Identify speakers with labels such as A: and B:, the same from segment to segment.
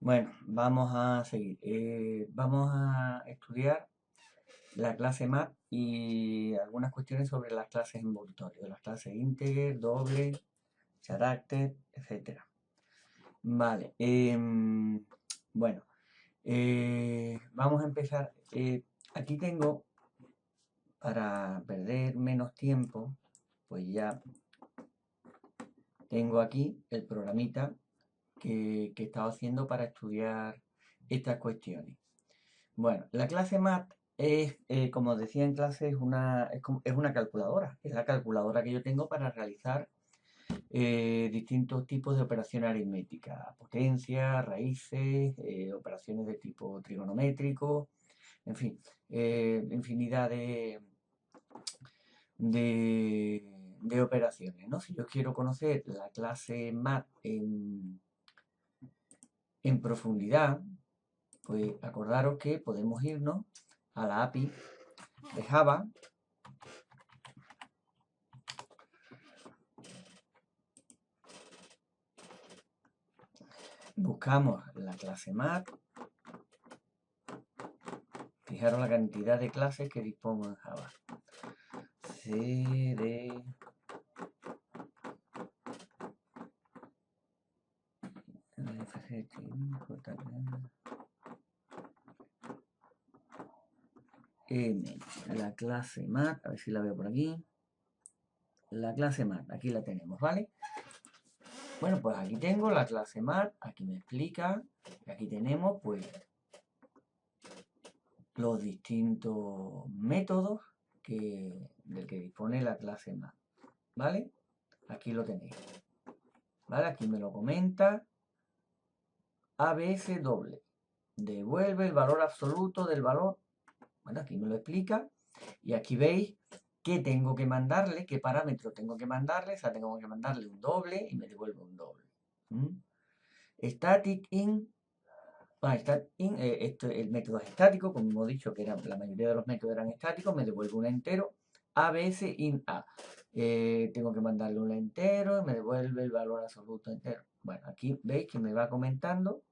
A: Bueno, vamos a seguir. Vamos a estudiar la clase mat y algunas cuestiones sobre las clases envoltorios, las clases integer, doble, carácter, etcétera. Vale, bueno, vamos a empezar. Aquí tengo, para perder menos tiempo, pues ya tengo aquí el programita que he estado haciendo para estudiar estas cuestiones. Bueno, la clase MAT es, como decía en clase, es una calculadora. Es la calculadora que yo tengo para realizar distintos tipos de operaciones aritméticas. Potencia, raíces, operaciones de tipo trigonométrico, en fin, infinidad de operaciones, ¿no? Si yo quiero conocer la clase MAT en profundidad, pues acordaros que podemos irnos a la API de Java. Buscamos la clase mat. Fijaros la cantidad de clases que dispongo en Java. CD. M. La clase mat. A ver si la veo por aquí. La clase mat. Aquí la tenemos, ¿vale? Bueno, pues aquí tengo la clase mat. Aquí me explica. Y aquí tenemos, pues, los distintos métodos del que dispone la clase mat. ¿Vale? Aquí lo tenéis. ¿Vale? Aquí me lo comenta. ABS doble. Devuelve el valor absoluto del valor. Bueno, aquí me lo explica. Y aquí veis qué tengo que mandarle, qué parámetro tengo que mandarle. O sea, tengo que mandarle un doble y me devuelve un doble. Static in. El método es estático, como hemos dicho que la mayoría de los métodos eran estáticos, me devuelve un entero. ABS in A. Tengo que mandarle un entero y me devuelve el valor absoluto entero. Bueno, aquí veis que me va comentando.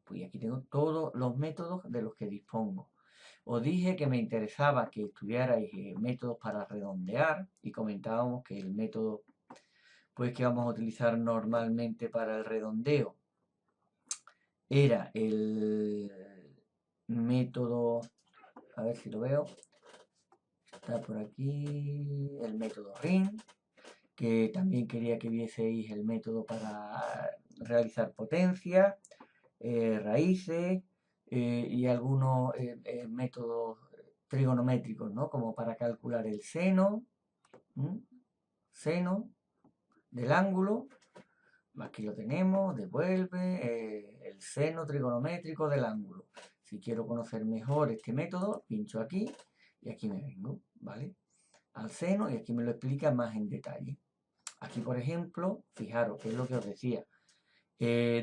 A: Pues aquí tengo todos los métodos de los que dispongo. Os dije que me interesaba que estudiarais métodos para redondear y comentábamos que el método pues, que vamos a utilizar normalmente para el redondeo era el método, a ver si lo veo, está por aquí, el método RIN, que también quería que vieseis el método para realizar potencia, raíces y algunos métodos trigonométricos, ¿no? Como para calcular el seno, seno del ángulo. Aquí lo tenemos, devuelve el seno trigonométrico del ángulo. Si quiero conocer mejor este método, pincho aquí y aquí me vengo, ¿vale? Al seno y aquí me lo explica más en detalle. Aquí, por ejemplo, fijaros, que es lo que os decía,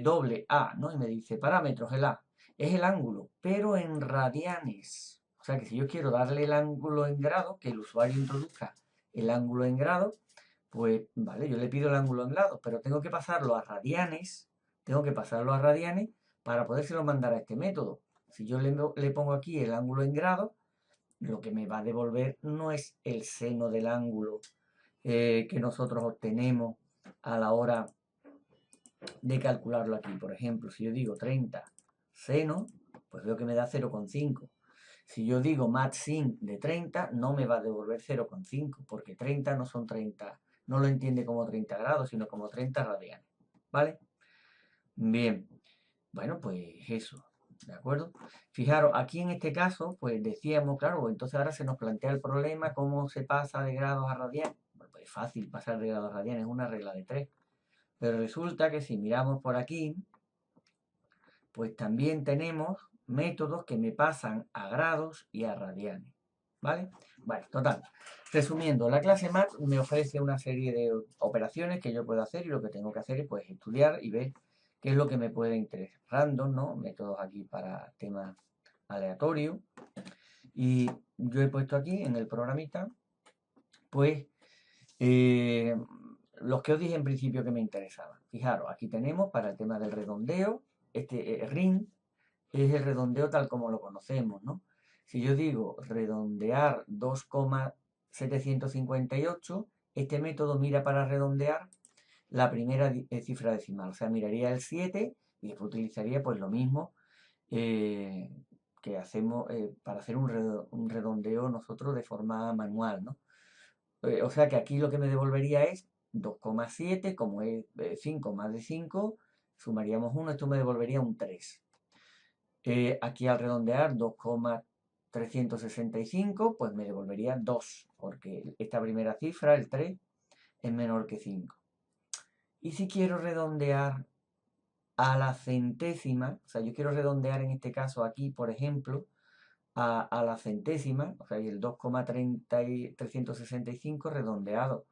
A: doble A, ¿no? Y me dice parámetros, el A. Es el ángulo, pero en radianes. O sea que si yo quiero darle el ángulo en grado, que el usuario introduzca el ángulo en grado, pues vale, yo le pido el ángulo en grado, pero tengo que pasarlo a radianes, para podérselo mandar a este método. Si yo le pongo aquí el ángulo en grado, lo que me va a devolver no es el seno del ángulo que nosotros obtenemos a la hora de calcularlo aquí. Por ejemplo, si yo digo 30 seno, pues veo que me da 0,5. Si yo digo matsin de 30, no me va a devolver 0,5, porque 30 no son 30, no lo entiende como 30 grados, sino como 30 radianes. ¿Vale? Bien, bueno, pues eso, ¿de acuerdo? Fijaros, aquí en este caso, pues decíamos, claro, entonces ahora se nos plantea el problema, ¿cómo se pasa de grados a radianes? Bueno, pues es fácil pasar de grados a radianes, es una regla de 3. Pero resulta que si miramos por aquí, pues también tenemos métodos que me pasan a grados y a radianes. ¿Vale? Bueno, total. Resumiendo, la clase MAT me ofrece una serie de operaciones que yo puedo hacer y lo que tengo que hacer es pues estudiar y ver qué es lo que me puede interesar. Random, ¿no? Métodos aquí para temas aleatorios. Y yo he puesto aquí en el programita, pues, los que os dije en principio que me interesaban. Fijaros, aquí tenemos para el tema del redondeo, este ring es el redondeo tal como lo conocemos, ¿no? Si yo digo redondear 2,758, este método mira para redondear la primera cifra decimal. O sea, miraría el 7 y después utilizaría pues lo mismo que hacemos para hacer un redondeo nosotros de forma manual, ¿no? O sea que aquí lo que me devolvería es 2,7, como es 5 más de 5, sumaríamos 1, esto me devolvería un 3. Aquí al redondear 2,365, pues me devolvería 2, porque esta primera cifra, el 3, es menor que 5. Y si quiero redondear a la centésima, o sea, yo quiero redondear en este caso aquí, por ejemplo, a la centésima, o sea, el 2,365 redondeado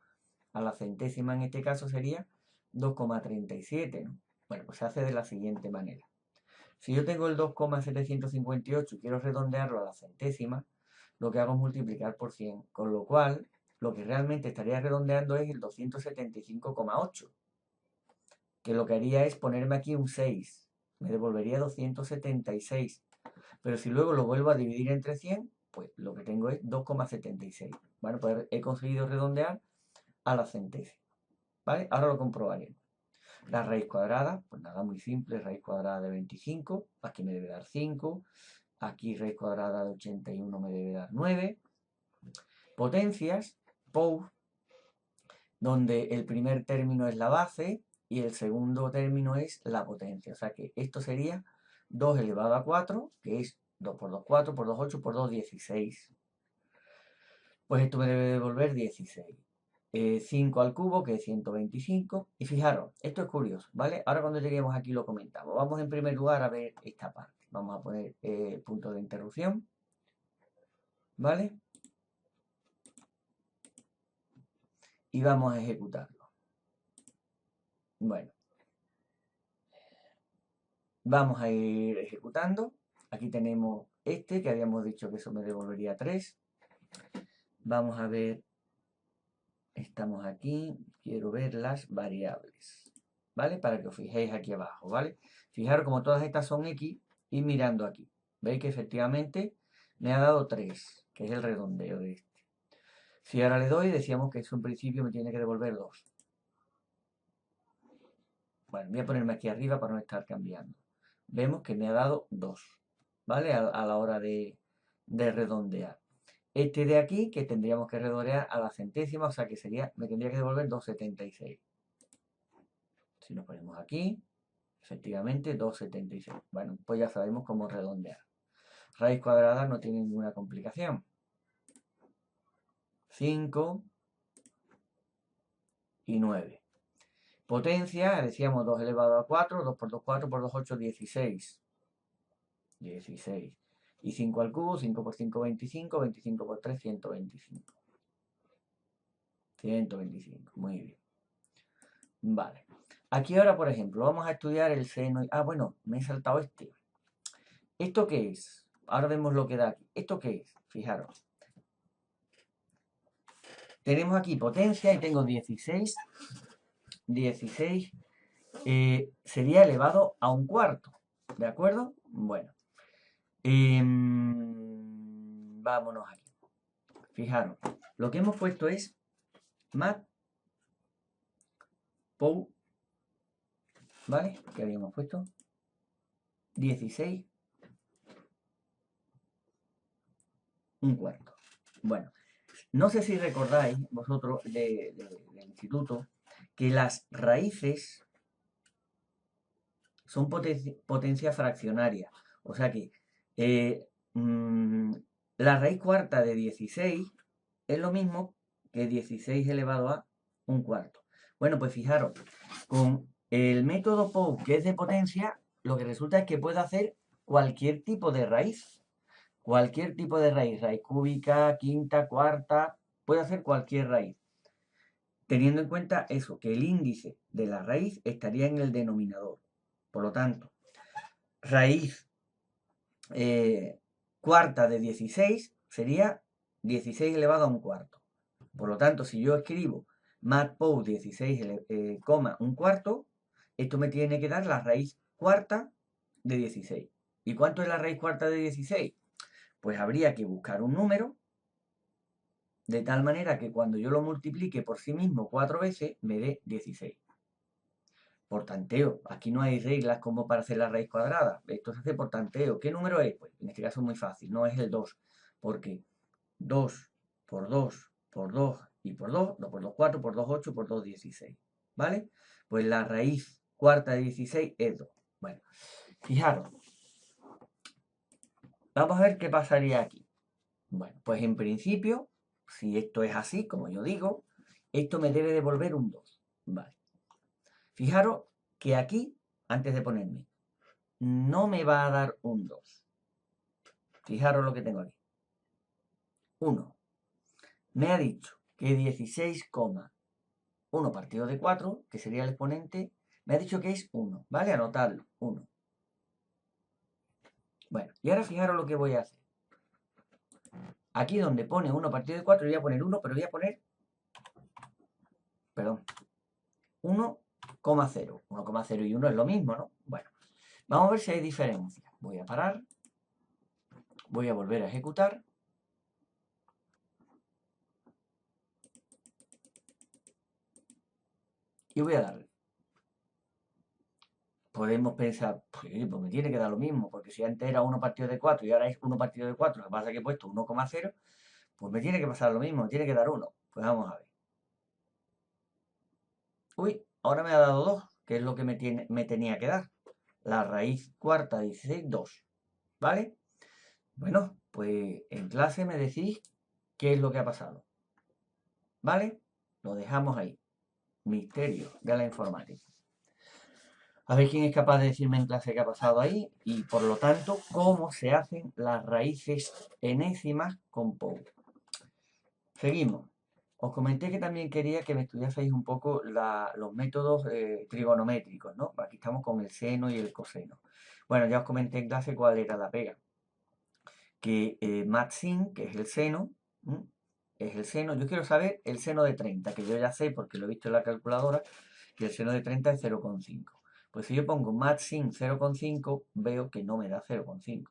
A: a la centésima en este caso sería 2,37, ¿no? Bueno, pues se hace de la siguiente manera. Si yo tengo el 2,758 y quiero redondearlo a la centésima, lo que hago es multiplicar por 100, con lo cual lo que realmente estaría redondeando es el 275,8, que lo que haría es ponerme aquí un 6, me devolvería 276, pero si luego lo vuelvo a dividir entre 100, pues lo que tengo es 2,76. Bueno, pues he conseguido redondear a la centésima, ¿vale? Ahora lo comprobaremos. La raíz cuadrada, pues nada, muy simple, raíz cuadrada de 25, aquí me debe dar 5, aquí raíz cuadrada de 81 me debe dar 9. Potencias, POU, donde el primer término es la base y el segundo término es la potencia. O sea que esto sería 2 elevado a 4, que es 2 por 2, 4, por 2, 8, por 2, 16. Pues esto me debe devolver 16. 5 al cubo, que es 125. Y fijaros, esto es curioso, ¿vale? Ahora cuando lleguemos aquí lo comentamos. Vamos en primer lugar a ver esta parte. Vamos a poner punto de interrupción, ¿vale? Y vamos a ejecutarlo. Bueno, vamos a ir ejecutando. Aquí tenemos este, que habíamos dicho que eso me devolvería 3. Vamos a ver, estamos aquí, quiero ver las variables, ¿vale? Para que os fijéis aquí abajo, ¿vale? Fijaros como todas estas son X y mirando aquí. ¿Veis que efectivamente me ha dado 3, que es el redondeo de este? Si ahora le doy, decíamos que eso en principio me tiene que devolver 2. Bueno, voy a ponerme aquí arriba para no estar cambiando. Vemos que me ha dado 2, ¿vale? A la hora de redondear. Este de aquí, que tendríamos que redondear a la centésima, o sea que sería, me tendría que devolver 2,76. Si nos ponemos aquí, efectivamente 2,76. Bueno, pues ya sabemos cómo redondear. Raíz cuadrada no tiene ninguna complicación. 5 y 9. Potencia, decíamos 2 elevado a 4, 2 por 2, 4 por 2, 8, 16. 16. Y 5 al cubo, 5 por 5, 25, 25 por 3, 125. 125, muy bien. Vale. Aquí ahora, por ejemplo, vamos a estudiar el seno. Ah, bueno, me he saltado este. ¿Esto qué es? Ahora vemos lo que da aquí. ¿Esto qué es? Fijaros. Tenemos aquí potencia y tengo 16. 16 sería elevado a un cuarto. ¿De acuerdo? Bueno. Vámonos aquí. Fijaros. Lo que hemos puesto es mat POU, ¿vale? Que habíamos puesto 16 un cuarto. Bueno, no sé si recordáis vosotros del instituto que las raíces son potencia fraccionaria. O sea que la raíz cuarta de 16 es lo mismo que 16 elevado a un cuarto. Bueno, pues fijaros, con el método POU, que es de potencia, lo que resulta es que puedo hacer cualquier tipo de raíz. Cualquier tipo de raíz, raíz cúbica, quinta, cuarta, puedo hacer cualquier raíz. Teniendo en cuenta eso, que el índice de la raíz estaría en el denominador. Por lo tanto, raíz cuarta de 16 sería 16 elevado a un cuarto. Por lo tanto, si yo escribo matpou 16, un cuarto, esto me tiene que dar la raíz cuarta de 16. ¿Y cuánto es la raíz cuarta de 16? Pues habría que buscar un número de tal manera que cuando yo lo multiplique por sí mismo 4 veces, me dé 16. Por tanteo, aquí no hay reglas como para hacer la raíz cuadrada. Esto se hace por tanteo. ¿Qué número es? Pues en este caso es muy fácil, no es el 2, porque 2 por 2 por 2 y por 2, 2 por 2, 4, por 2, 8, por 2, 16. ¿Vale? Pues la raíz cuarta de 16 es 2. Bueno, fijaros, vamos a ver qué pasaría aquí. Bueno, pues en principio, si esto es así, como yo digo, esto me debe devolver un 2. Vale. Fijaros que aquí, antes de ponerme, no me va a dar un 2. Fijaros lo que tengo aquí. 1. Me ha dicho que 16,1 partido de 4, que sería el exponente, me ha dicho que es 1. ¿Vale? Anotarlo. 1. Bueno, y ahora fijaros lo que voy a hacer. Aquí donde pone 1 partido de 4, voy a poner 1, pero voy a poner, perdón, 1,0. 1,0 y 1 es lo mismo, ¿no? Bueno, vamos a ver si hay diferencia. Voy a parar. Voy a volver a ejecutar. Y voy a darle. Podemos pensar, pues me tiene que dar lo mismo, porque si antes era 1 partido de 4 y ahora es 1 partido de 4, lo que pasa es que he puesto 1,0, pues me tiene que pasar lo mismo, me tiene que dar 1. Pues vamos a ver. Uy, ahora me ha dado 2, que es lo que me tenía que dar. La raíz cuarta de 16, 2. ¿Vale? Bueno, pues en clase me decís qué es lo que ha pasado. ¿Vale? Lo dejamos ahí. Misterio de la informática. A ver quién es capaz de decirme en clase qué ha pasado ahí y, por lo tanto, cómo se hacen las raíces enésimas con POU. Seguimos. Os comenté que también quería que me estudiaseis un poco los métodos trigonométricos, ¿no? Aquí estamos con el seno y el coseno. Bueno, ya os comenté en clase cuál era la pega. Que MATSIN, que es el seno, es el seno. Yo quiero saber el seno de 30, que yo ya sé porque lo he visto en la calculadora, que el seno de 30 es 0,5. Pues si yo pongo MATSIN 0,5, veo que no me da 0,5.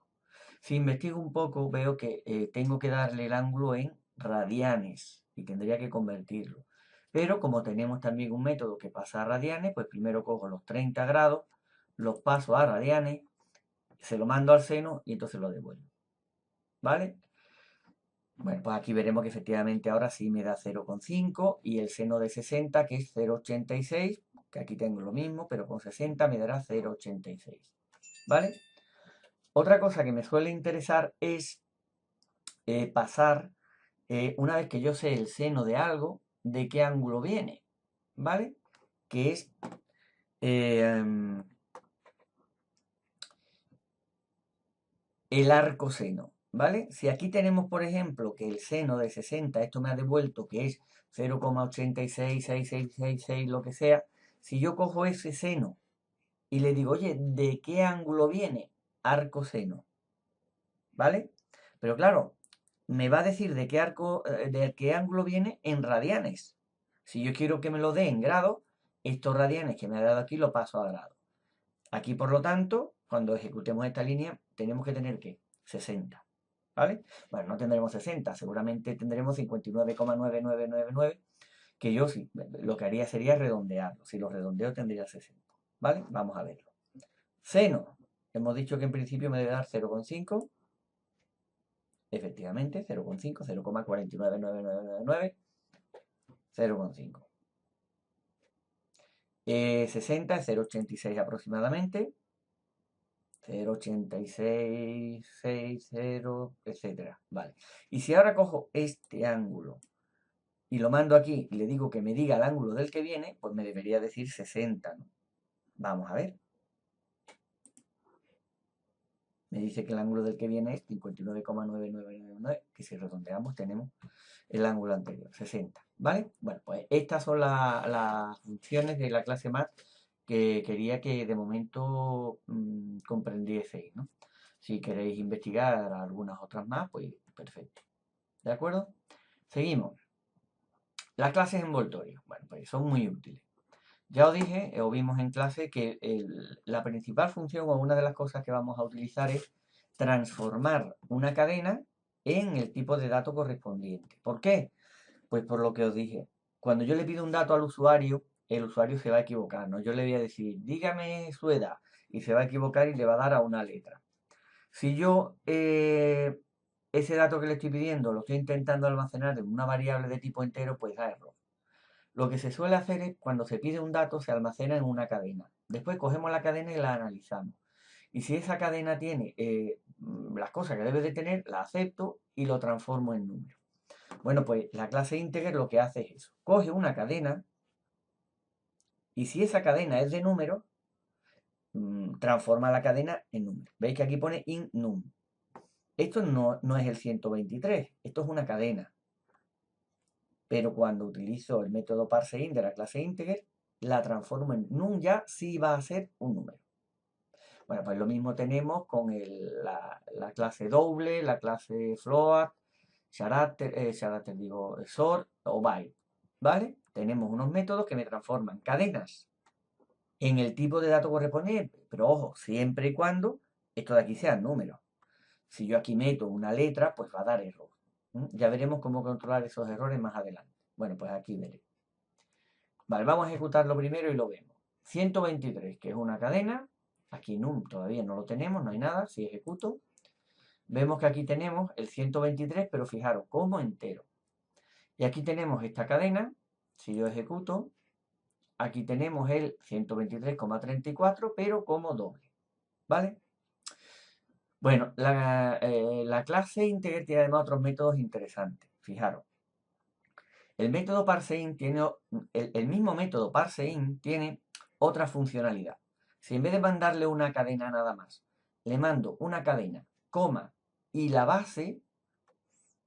A: Si investigo un poco, veo que tengo que darle el ángulo en radianes y tendría que convertirlo. Pero como tenemos también un método que pasa a radianes, pues primero cojo los 30 grados, los paso a radianes, se lo mando al seno y entonces lo devuelvo. ¿Vale? Bueno, pues aquí veremos que efectivamente ahora sí me da 0,5 y el seno de 60, que es 0,86, que aquí tengo lo mismo, pero con 60 me dará 0,86. ¿Vale? Otra cosa que me suele interesar es pasar, una vez que yo sé el seno de algo, de qué ángulo viene, ¿vale? Que es el arco seno, ¿vale? Si aquí tenemos, por ejemplo, que el seno de 60, esto me ha devuelto que es 0,866666, lo que sea, si yo cojo ese seno y le digo, oye, ¿de qué ángulo viene? Arco seno, ¿vale? Pero claro, me va a decir de qué ángulo viene en radianes. Si yo quiero que me lo dé en grados, estos radianes que me ha dado aquí lo paso a grados. Aquí, por lo tanto, cuando ejecutemos esta línea, tenemos que tener ¿qué? 60. ¿Vale? Bueno, no tendremos 60, seguramente tendremos 59,9999, que yo sí, lo que haría sería redondearlo. Si lo redondeo tendría 60. ¿Vale? Vamos a verlo. Seno. Hemos dicho que en principio me debe dar 0,5. Efectivamente, 0,5, 0,499999, 0,5. 60 es 0,86 aproximadamente. 0,86, 60, etcétera. Vale. Y si ahora cojo este ángulo y lo mando aquí y le digo que me diga el ángulo del que viene, pues me debería decir 60, ¿no? Vamos a ver. Me dice que el ángulo del que viene es 59,9999, que si redondeamos tenemos el ángulo anterior, 60. ¿Vale? Bueno, pues estas son las funciones de la clase MAT que quería que de momento comprendieseis, ¿no? Si queréis investigar algunas otras más, pues perfecto. ¿De acuerdo? Seguimos. Las clases envoltorios. Bueno, pues son muy útiles. Ya os dije, o vimos en clase, que la principal función o una de las cosas que vamos a utilizar es transformar una cadena en el tipo de dato correspondiente. ¿Por qué? Pues por lo que os dije. Cuando yo le pido un dato al usuario, el usuario se va a equivocar, ¿no? Yo le voy a decir, dígame su edad, y se va a equivocar y le va a dar a una letra. Si yo ese dato que le estoy pidiendo lo estoy intentando almacenar en una variable de tipo entero, pues da error. Lo que se suele hacer es, cuando se pide un dato, se almacena en una cadena. Después cogemos la cadena y la analizamos. Y si esa cadena tiene las cosas que debe de tener, la acepto y lo transformo en número. Bueno, pues la clase integer lo que hace es eso. Coge una cadena y si esa cadena es de números, transforma la cadena en número. ¿Veis que aquí pone in num? Esto no es el 123, esto es una cadena. Pero cuando utilizo el método parseInt de la clase integer, la transformo en num, ya sí va a ser un número. Bueno, pues lo mismo tenemos con la clase doble, la clase float, character digo, sort o byte, ¿vale? Tenemos unos métodos que me transforman cadenas en el tipo de dato correspondiente, pero ojo, siempre y cuando esto de aquí sean números. Si yo aquí meto una letra, pues va a dar error. Ya veremos cómo controlar esos errores más adelante. Bueno, pues aquí veré. Vale, vamos a ejecutarlo primero y lo vemos. 123, que es una cadena. Aquí num todavía no lo tenemos, no hay nada. Si ejecuto, vemos que aquí tenemos el 123, pero fijaros, como entero. Y aquí tenemos esta cadena. Si yo ejecuto, aquí tenemos el 123,34, pero como doble. ¿Vale? Bueno, la clase integer tiene además otros métodos interesantes. Fijaros, el método parseInt tiene, el mismo método parseInt tiene otra funcionalidad. Si en vez de mandarle una cadena nada más, le mando una cadena, coma, y la base,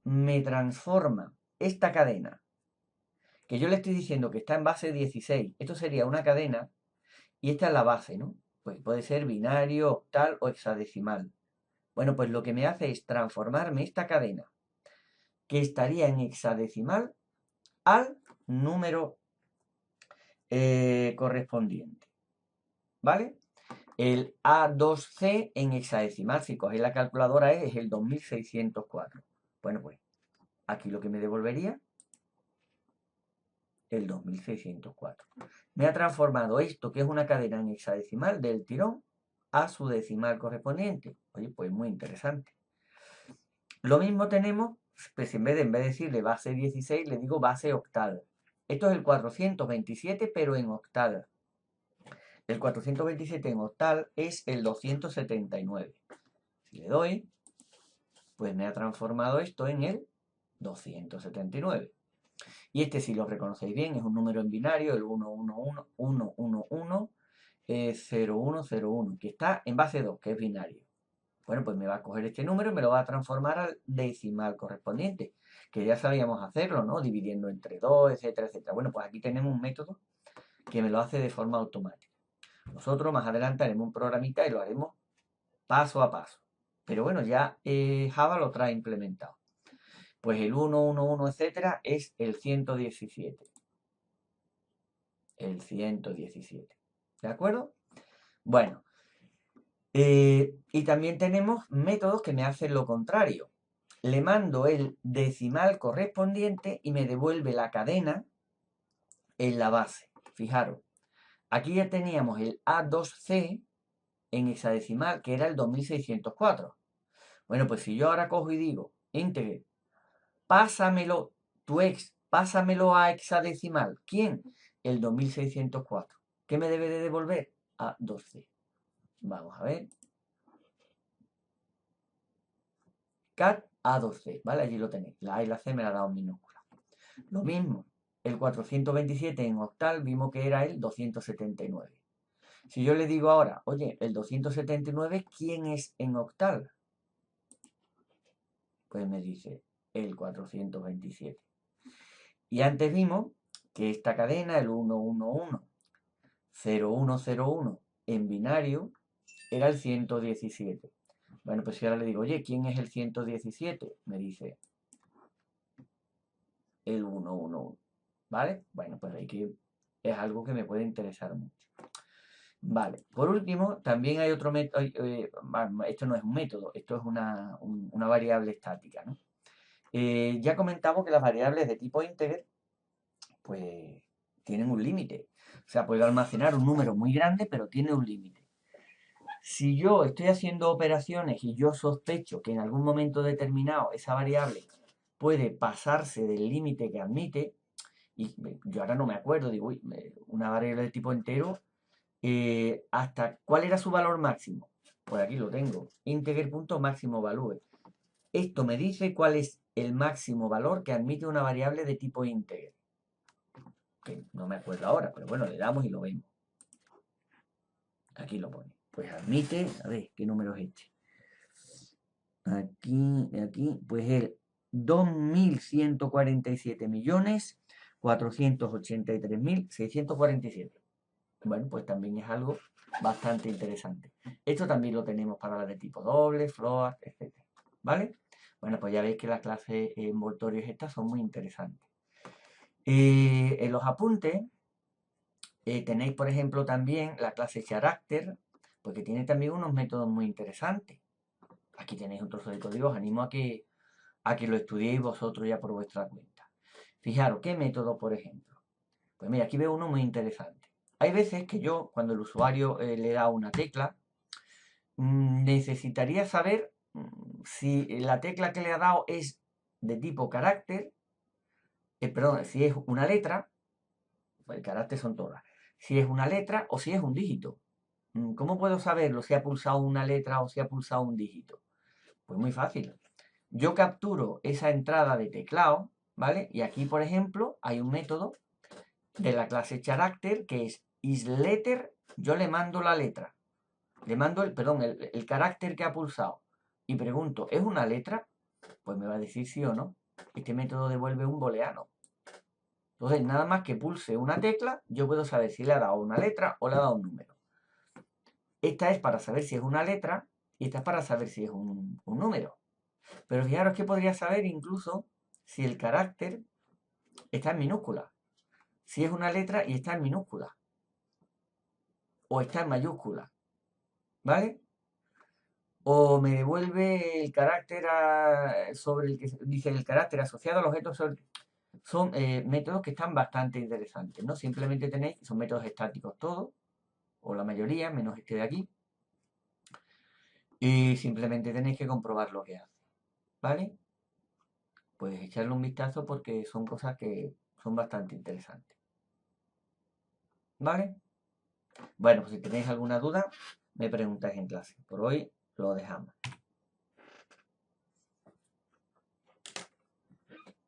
A: me transforma esta cadena, que yo le estoy diciendo que está en base 16, esto sería una cadena, y esta es la base, ¿no? Pues puede ser binario, octal o hexadecimal. Bueno, pues lo que me hace es transformarme esta cadena, que estaría en hexadecimal, al número correspondiente. ¿Vale? El A2C en hexadecimal, si cogéis la calculadora, es el 2604. Bueno, pues aquí lo que me devolvería, el 2604. Me ha transformado esto, que es una cadena en hexadecimal, del tirón a su decimal correspondiente. Oye, pues muy interesante. Lo mismo tenemos, pues en vez de decirle base 16, le digo base octal. Esto es el 427, pero en octal. El 427 en octal es el 279. Si le doy, pues me ha transformado esto en el 279. Y este, si lo reconocéis bien, es un número en binario, el 111-111-0101, que está en base 2, que es binario. Bueno, pues me va a coger este número y me lo va a transformar al decimal correspondiente, que ya sabíamos hacerlo, ¿no? Dividiendo entre 2, etcétera, etcétera. Bueno, pues aquí tenemos un método que me lo hace de forma automática. Nosotros más adelante haremos un programita y lo haremos paso a paso. Pero bueno, ya Java lo trae implementado. Pues el 111, etcétera, es el 117. El 117. ¿De acuerdo? Bueno, y también tenemos métodos que me hacen lo contrario. Le mando el decimal correspondiente y me devuelve la cadena en la base. Fijaros, aquí ya teníamos el A2C en hexadecimal, que era el 2604. Bueno, pues si yo ahora cojo y digo, integer, pásamelo, tu ex, pásamelo a hexadecimal. ¿Quién? El 2604. ¿Qué me debe de devolver? A2C. Vamos a ver. Cat A2C, ¿vale? Allí lo tenéis. La A y la C me la ha dado en minúscula. Lo mismo, el 427 en octal vimos que era el 279. Si yo le digo ahora, oye, el 279, ¿quién es en octal? Pues me dice el 427. Y antes vimos que esta cadena, el 111-0101 en binario, era el 117. Bueno, pues si ahora le digo, oye, ¿quién es el 117? Me dice el 111. ¿Vale? Bueno, pues hay que es algo que me puede interesar mucho. Vale, por último, también hay otro método, esto no es un método, esto es una variable estática, ¿no? Ya comentamos que las variables de tipo integer, pues, tienen un límite. O sea, puedo almacenar un número muy grande, pero tiene un límite. Si yo estoy haciendo operaciones y yo sospecho que en algún momento determinado esa variable puede pasarse del límite que admite, y yo ahora no me acuerdo, digo, uy, una variable de tipo entero, hasta cuál era su valor máximo. Pues aquí lo tengo, integer.máximo value. Esto me dice cuál es el máximo valor que admite una variable de tipo integer. Que no me acuerdo ahora, pero bueno, le damos y lo vemos. Aquí lo pone. Pues admite, a ver, ¿qué número es este? Aquí, pues el 2.147.483.647. Bueno, pues también es algo bastante interesante. Esto también lo tenemos para las de tipo doble, float, etc. ¿Vale? Bueno, pues ya veis que las clases envoltorios estas son muy interesantes. En los apuntes tenéis, por ejemplo, también la clase character, porque tiene también unos métodos muy interesantes. Aquí tenéis un trozo de código, os animo a que lo estudiéis vosotros ya por vuestra cuenta. Fijaros, ¿qué método, por ejemplo? Pues mira, aquí veo uno muy interesante. Hay veces que yo, cuando el usuario le da una tecla, necesitaría saber si la tecla que le ha dado es de tipo carácter, perdón, si es una letra, pues el carácter son todas, si es una letra o si es un dígito. ¿Cómo puedo saberlo si ha pulsado una letra o si ha pulsado un dígito? Pues muy fácil. Yo capturo esa entrada de teclado, ¿vale? Y aquí, por ejemplo, hay un método de la clase character que es isLetter, yo le mando la letra, le mando el carácter que ha pulsado y pregunto, ¿es una letra? Pues me va a decir sí o no. Este método devuelve un booleano. Entonces, nada más que pulse una tecla, yo puedo saber si le ha dado una letra o le ha dado un número. Esta es para saber si es una letra y esta es para saber si es un número. Pero fijaros que podría saber incluso si el carácter está en minúscula. Si es una letra y está en minúscula. O está en mayúscula. ¿Vale? O me devuelve el carácter sobre el que dice el carácter asociado al objeto son métodos que están bastante interesantes, ¿no? Simplemente tenéis, son métodos estáticos todos, o la mayoría, menos este de aquí, y simplemente tenéis que comprobar lo que hace, ¿vale? Pues echarle un vistazo porque son cosas que son bastante interesantes, ¿vale? Bueno, pues si tenéis alguna duda, me preguntáis en clase. Por hoy lo dejamos.